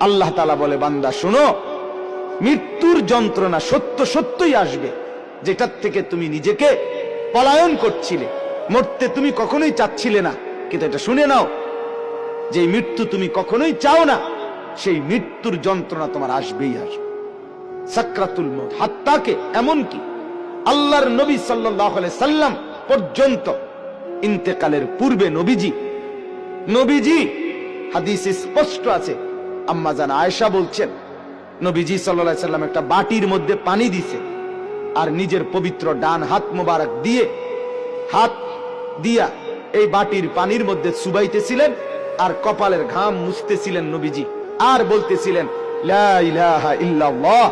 আল্লাহ তাআলা বলে, বান্দা শোনো, মৃত্যুর যন্ত্রণা সত্য সত্যই আসবে, যেটার থেকে তুমি নিজেকে পলায়ন করছিলে, মরতে তুমি কখনোই চাচ্ছিলে না, কিন্তু এটা শুনে নাও, যে মৃত্যু তুমি কখনোই চাও না, সেই মৃত্যুর যন্ত্রণা তোমার আসবেই আসবে। সাকরাতুল মউত, হাত্তাকে এমনকি আল্লাহর নবী সাল্লাল্লাহু আলাইহি সাল্লাম পর্যন্ত ইন্তেকালের পূর্বে নবীজি হাদিসে স্পষ্ট আছে, আম্মা জান আয়েশা বলছেন, নবীজি সাল্লাল্লাহু আলাইহি সাল্লাম একটা বাটির মধ্যে পানি দিছে, আর নিজের পবিত্র ডান হাত মোবারক দিয়ে হাত দিয়া এই বাটির পানির মধ্যে চুবাইতেছিলেন, আর কপালের ঘাম মুছতেছিলেন নবীজি, আর বলতেছিলেন, লা ইলাহা ইল্লাল্লাহ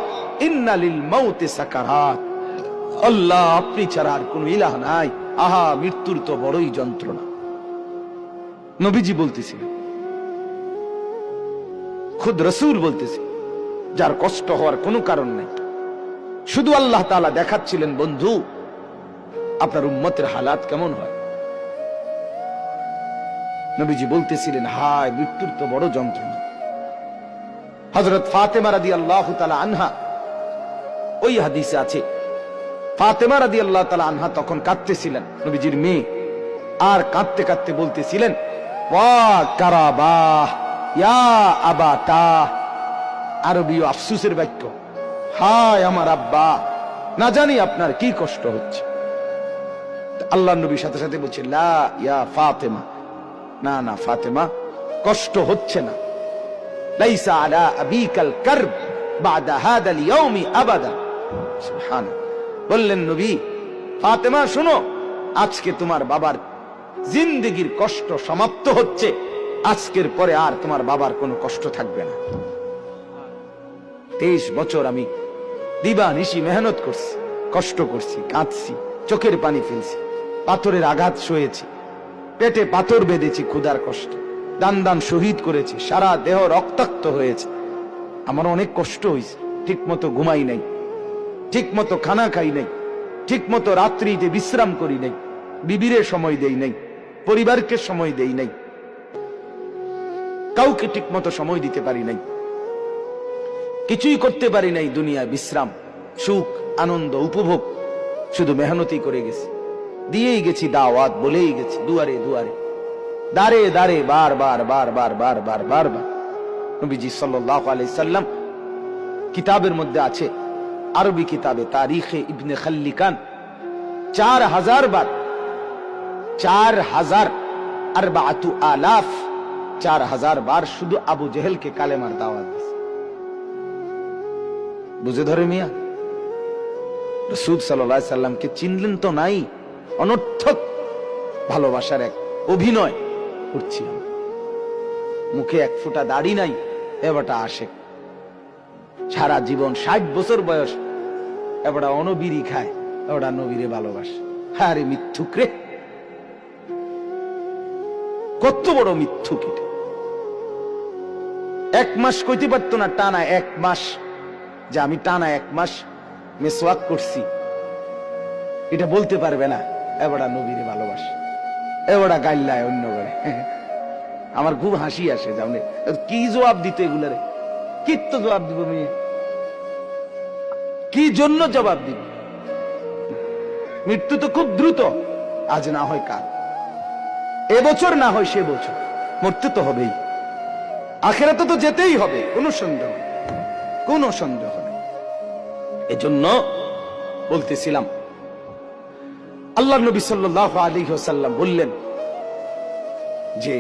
ইন্না লিল মাউতি সাকারাত, আল্লাহ আপনি ছাড়া আর কোন ইলাহ নাই, আহা মৃত্যুর তো বড়ই যন্ত্রণা। নবীজি বলতেছিলেন, খুদ রাসূল বলতেছে, যার কষ্ট হওয়ার কোনো কারণ নাই, শুধু আল্লাহ তাআলা দেখাচ্ছিলেন, বন্ধু আপনার উম্মতের হালাত কেমন হয়। নবীজি বলতেছিলেন, হায় মৃত্যুর তো বড় যন্ত্রণা। হযরত ফাতেমা রাদিয়াল্লাহু তাআলা আনহা, ওই হাদিসে আছে, ফাতেমা রাদিয়াল্লাহু তাআলা আনহা তখন কাঁদতেছিলেন, নবীজির মেয়ে, আর কাঁদতে কাঁদতে বলতেছিলেন, ওয়া কারাবাহ ইয়া আবাতা, আরবীয় আফসোসের বাক্য, হায় আমার আব্বা, না জানি আপনার কি কষ্ট হচ্ছে। আল্লাহর নবীর সাথে সাথে বলছে, লা ইয়া ফাতেমা, না না ফাতেমা, কষ্ট হচ্ছে না, লাইসা আলা আবিকাল কারব বাদা হাদাল ইয়াউমি আবাদা। সুবহানাল্লাহ। বললেন নবী, ফাতেমা শোনো, আজকে তোমার বাবার জিন্দেগীর কষ্ট সমাপ্ত হচ্ছে, আজকের পরে আর তোমার বাবার কোনো কষ্ট থাকবে না। 23 বছর আমি দিবা নিশি মেহনত করছি, কষ্ট করছি, কাঁদছি, চোখের পানি ফেলছি, পাথরের আঘাত সয়েছি, পেটে পাথর বেঁধেছি, ক্ষুধার কষ্ট, দান দান শহীদ করেছি, সারা দেহ রক্তাক্ত হয়েছে, আমার অনেক কষ্ট হয়েছে, ঠিক মতো ঘুমাই নাই, ঠিক মতো খানা খাই নাই, ঠিক মতো রাত্রিতে বিশ্রাম করি নাই, বিবিরে সময় দেই নাই, পরিবারকে সময় দেই নাই, কাউকে ঠিক মতো সময় দিতে পারি নাই, কিছুই করতে পারি নাই দুনিয়ায়, বিশ্রাম, সুখ, আনন্দ, উপভোগ, শুধু মেহনতই করে গেছি, দিয়েই গেছি দাওয়াত, বলেই গেছি দুয়ারে দুয়ারে, দাঁড়ে দাঁড়ে, বারবার বারবার বারবার বারবার। নবীজি সাল্লাল্লাহু আলাইহি সাল্লাম কিতাবের মধ্যে আছে, আরবি কিতাবে তারিখে ইবনে খাল্লিকান, 4000 বার, 4000 বার শুধু আবু জেহেলকে কালেমার দাওয়াত দিয়েছে। বুঝে ধরে মিয়া, রাসূল সাল্লাল্লাহু আলাইহি সাল্লামকে চিনলেন তো নাই, অনর্থক ভালোবাসার এক অভিনয় করছি, মুখে এক ফোঁটা দাড়ি নাই, এবারটা আশেক, সারা জীবন 60 বছর বয়স, এবারটা অনবিরি খায়, এবারটা নবীরে ভালোবাসে। আরে মিথ্যুক রে, কত বড় মিথ্যুক এটা। 1 মাস কইতে পারতো না টানা 1 মাস, যে আমি টানা 1 মাস মেসওয়াক করছি, এটা বলতে পারবে না, এবারটা নবীরে ভালোবাসে, এবারটা গাইল্লায় অন্য করে। আমার খুব হাসি আসে, জানে কি জবাব দিত এগুলারে, কি তো জবাব দিব মেয়ে, কি জন্য জবাব দিব? মৃত্যু তো খুব দ্রুত, আজ না হয় কাল, এবছর না হয় সে বছর, মরতে তো হবেই, আখিরাতে তো যেতেই হবে, কোনো সন্দেহ নেই। এজন্য বলতেছিলাম, আল্লাহর নবী সাল্লাল্লাহু আলাইহি ওয়াসাল্লাম বললেন যে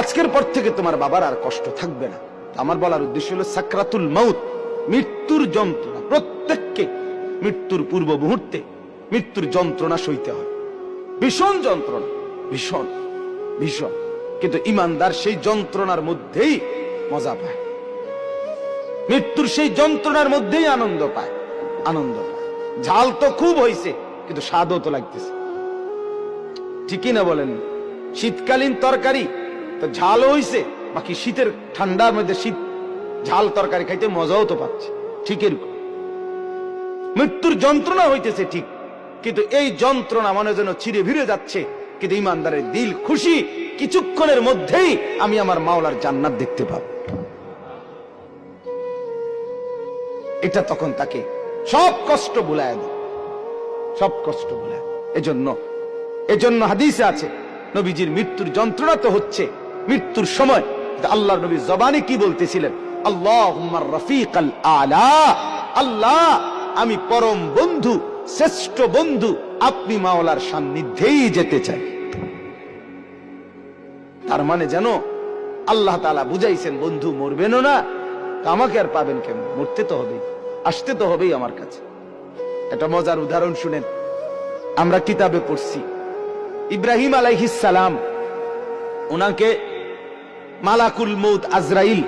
আজকের পর থেকে তোমার বাবার আর কষ্ট থাকবে না। আমার বলার উদ্দেশ্য হলো, সাকরাতুল মাউত, মৃত্যুর যন্ত্রণা, প্রত্যেককে মৃত্যুর পূর্ব মুহূর্তে মৃত্যুর যন্ত্রণা সইতে হয়, ভীষণ যন্ত্রণা, ভীষণ ভীষণ, কিন্তু ঈমানদার সেই যন্ত্রণার মধ্যেই মজা পায়, মৃত্যুর সেই যন্ত্রণার মধ্যেই আনন্দ পায়। ঝাল তো খুব হয়েছে, কিন্তু স্বাদও তো লাগতেছে, ঠিকই না বলেন? শীতকালীন তরকারি তো ঝাল হইছে, বাকি শীতের ঠান্ডার মধ্যে শীত ঝাল তরকারি খাইতে মজাও তো পাচ্ছে, ঠিক এরকম মৃত্যুর যন্ত্রণা হইতেছে ঠিক, কিন্তু এই যন্ত্রণা মনে যেন ছিঁড়ে ভিড়ে যাচ্ছে, কিন্তু ঈমানদারের দিল খুশি, কিছুক্ষণের মধ্যেই আমি আমার মাওলার জান্নাত দেখতে পাবো। এটা তখন তাকে সব কষ্ট ভুলায় দেয়, সব কষ্ট ভুলায়। এজন্য হাদিসে আছে নবীজির মৃত্যুর যন্ত্রণা তো হচ্ছে মৃত্যুর সময় আল্লাহর নবী জবানে কি বলতেছিলেন, আল্লাহুম্মা রাফিকাল আলা, আল্লাহ আমি পরম বন্ধু শ্রেষ্ঠ বন্ধু আপনি মাওলার সান্নিধ্যেই যেতে চাই। তার মানে যেন আল্লাহ তাআলা বুঝাইছেন বন্ধু মরবেনও না, আমাকে আর পাবেন কেন, মরতে তো হবেই, আসতে তো হবেই আমার কাছে। একটা মজার উদাহরণ শুনেন, আমরা কিতাবে পড়ছি ইব্রাহিম আলাইহিস সালাম, ওনাকে মালাকুল মউত আজরাইল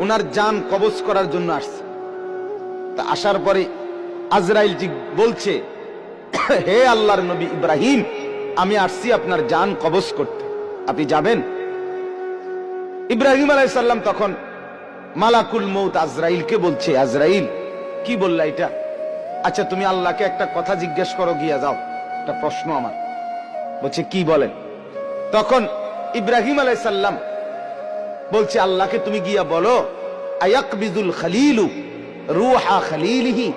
ওনার জান কবজ করার জন্য আসছে। তা আসার পরে আজরাইল জি বলছে, হে আল্লাহর নবী ইব্রাহিম, আমি আসছি আপনার জান কবজ করতে, আপনি যাবেন? ইব্রাহিম আলাইহিস সালাম তখন মালাকুল মউত আজরাইলকে বলছে, আজরাইল কি বললা এটা? আচ্ছা তুমি আল্লাহকে একটা কথা জিজ্ঞেস করো, গিয়া যাও, একটা প্রশ্ন আমার। বলছে কি বলেন? তখন ইব্রাহিম আলাইহিস সালাম বলছে আল্লাহকে তুমি গিয়া বলো, আয়াকবিজুল খলিলু রূহা খলিলিহি,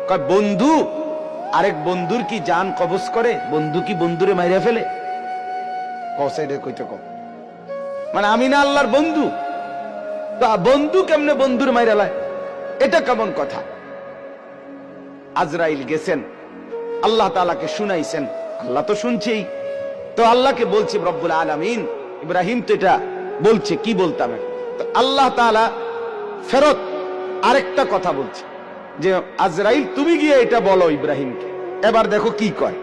কয় বন্ধু আরেক বন্ধুর কি জান কবজ করে? বন্ধু কি বন্ধুরে মাইরা ফেলে? কসাইডে কইতে কম, মানে আমি না আল্লাহর বন্ধু, তা বন্ধু কেমনে বন্ধুর মাইরা লায়? এটা কেমন কথা? আজরাইল গেছেন আল্লাহ তাআলাকে শুনাইছেন, আল্লাহ তো শুনছেই, তো আল্লাহকে বলছে রব্বুল আলামিন, ইব্রাহিম তো এটা বলছে, কি বলতাম? তো আল্লাহ তাআলা ফেরত আরেকটা কথা বলছে যে আজরাইল তুমি গিয়ে এটা বলো ইব্রাহিমকে। এবার দেখো কি কয়।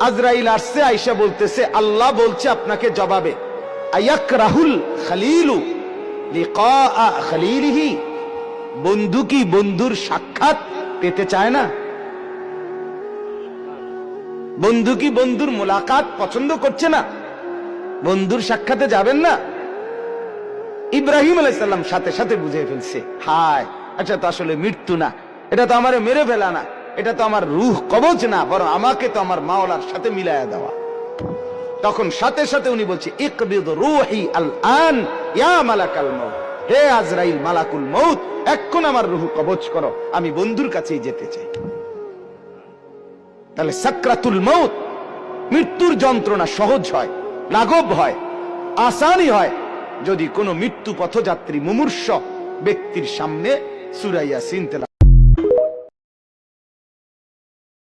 আজরাইল আসছে, আয়েশা বলতেছে আল্লাহ বলছে আপনাকে জবাবে, আয়াকরাহুল খলিলু লিকা খলিলিহি, বন্ধু কি বন্ধুর সাক্ষাৎ পেতে চায় না? বন্ধু কি বন্ধুর মোলাকাত পছন্দ করছে না? বন্ধুর সাক্ষাতে যাবেন না? ইব্রাহিম আলাইহিস সালাম সাথে সাথে বুঝে ফেলছে, হায় আচ্ছা তো আসলে মৃত্যু না, এটা তো আমারে মেরে ফেলা না, এটা তো আমার রূহ কবজ না, বরং আমাকে তো আমার মাওলার সাথে মিলায়া দেওয়া। তখন সাথে সাথে উনি বলছে, ইকবিদ রূহি আল আন ইয়া মালাকাল মউত, হে আজরাইল মালাকুল মউত, এখন আমার রূহ কবজ করো, আমি বন্ধুর কাছেই যেতে চাই। তাহলে সাকরাতুল মউত, মৃত্যুর যন্ত্রণা সহজ হয়, লাঘব হয়, আসানি হয় যদি কোনো মৃত্যু পথযাত্রী মুমূর্ষ ব্যক্তির সামনে সূরা ইয়াসিন তেলাওয়াত